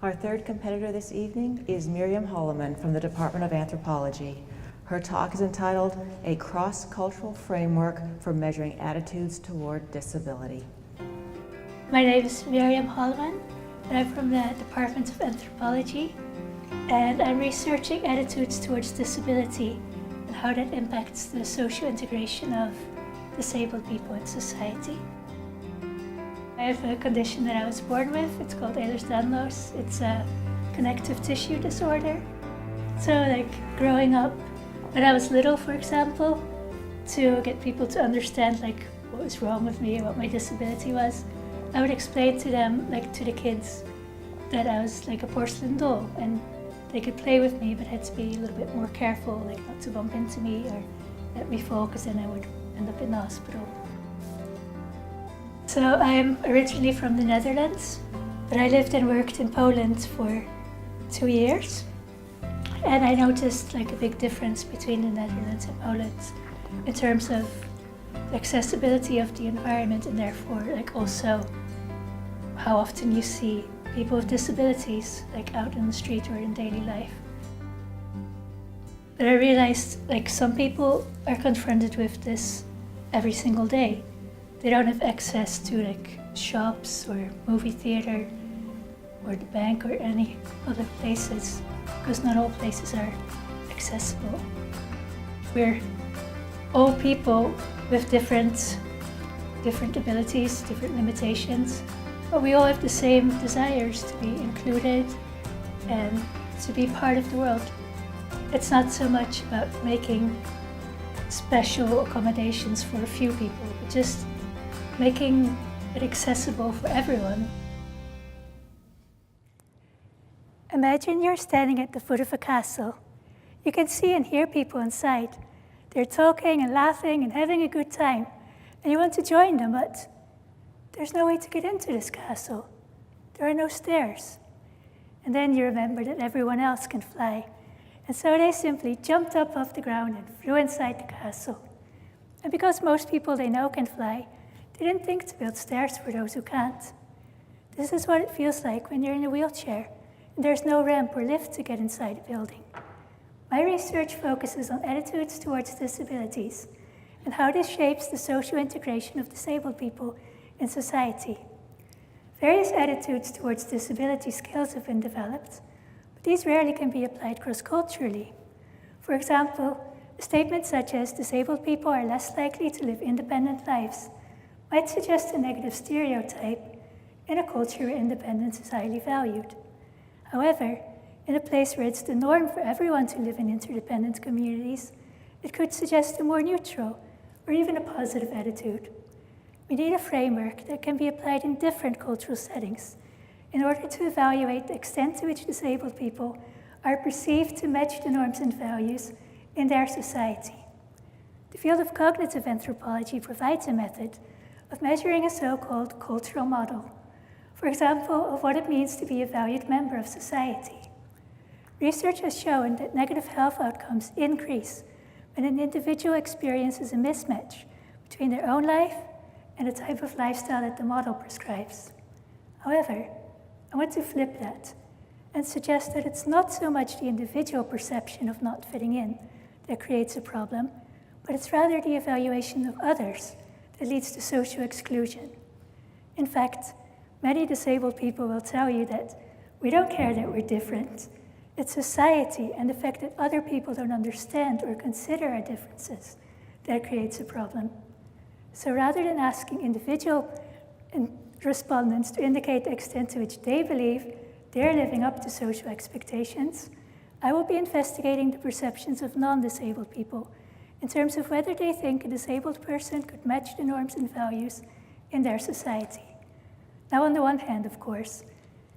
Our third competitor this evening is Mirjam Holleman from the Department of Anthropology. Her talk is entitled, A Cross-Cultural Framework for Measuring Attitudes Toward Disability. My name is Mirjam Holleman, and I'm from the Department of Anthropology, and I'm researching attitudes towards disability and how that impacts the social integration of disabled people in society. I have a condition that I was born with. It's called Ehlers-Danlos. It's a connective tissue disorder. So growing up, when I was little, for example, to get people to understand what was wrong with me or what my disability was, I would explain to them, to the kids, that I was like a porcelain doll and they could play with me, but had to be a little bit more careful, not to bump into me or let me fall, because then I would end up in the hospital. So I'm originally from the Netherlands, but I lived and worked in Poland for 2 years. And I noticed a big difference between the Netherlands and Poland in terms of the accessibility of the environment, and therefore also how often you see people with disabilities out in the street or in daily life. But I realized some people are confronted with this every single day. They don't have access to shops or movie theater or the bank or any other places, because not all places are accessible. We're all people with different abilities, different limitations, but we all have the same desires to be included and to be part of the world. It's not so much about making special accommodations for a few people, but just making it accessible for everyone. Imagine you're standing at the foot of a castle. You can see and hear people inside. They're talking and laughing and having a good time, and you want to join them, but there's no way to get into this castle. There are no stairs. And then you remember that everyone else can fly, and so they simply jumped up off the ground and flew inside the castle. And because most people they know can fly, they didn't think to build stairs for those who can't. This is what it feels like when you're in a wheelchair and there's no ramp or lift to get inside a building. My research focuses on attitudes towards disabilities and how this shapes the social integration of disabled people in society. Various attitudes towards disability skills have been developed, but these rarely can be applied cross-culturally. For example, a statement such as disabled people are less likely to live independent lives might suggest a negative stereotype in a culture where independence is highly valued. However, in a place where it's the norm for everyone to live in interdependent communities, it could suggest a more neutral or even a positive attitude. We need a framework that can be applied in different cultural settings in order to evaluate the extent to which disabled people are perceived to match the norms and values in their society. The field of cognitive anthropology provides a method of measuring a so-called cultural model, for example, of what it means to be a valued member of society. Research has shown that negative health outcomes increase when an individual experiences a mismatch between their own life and the type of lifestyle that the model prescribes. However, I want to flip that and suggest that it's not so much the individual perception of not fitting in that creates a problem, but it's rather the evaluation of others that leads to social exclusion. In fact, many disabled people will tell you that we don't care that we're different. It's society and the fact that other people don't understand or consider our differences that creates a problem. So rather than asking individual respondents to indicate the extent to which they believe they're living up to social expectations, I will be investigating the perceptions of non-disabled people in terms of whether they think a disabled person could match the norms and values in their society. Now, on the one hand, of course,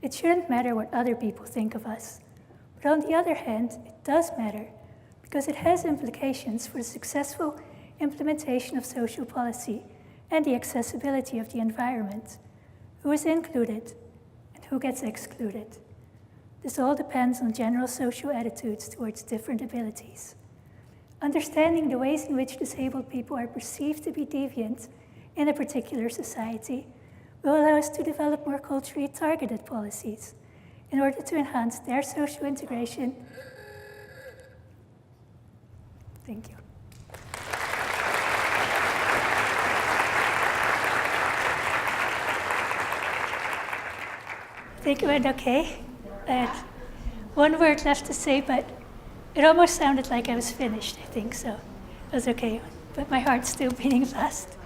it shouldn't matter what other people think of us. But on the other hand, it does matter because it has implications for the successful implementation of social policy and the accessibility of the environment. Who is included and who gets excluded? This all depends on general social attitudes towards different abilities. Understanding the ways in which disabled people are perceived to be deviant in a particular society will allow us to develop more culturally targeted policies in order to enhance their social integration. Thank you. I think it went okay. I had one word left to say, but it almost sounded like I was finished, I think, so it was okay. But my heart's still beating fast.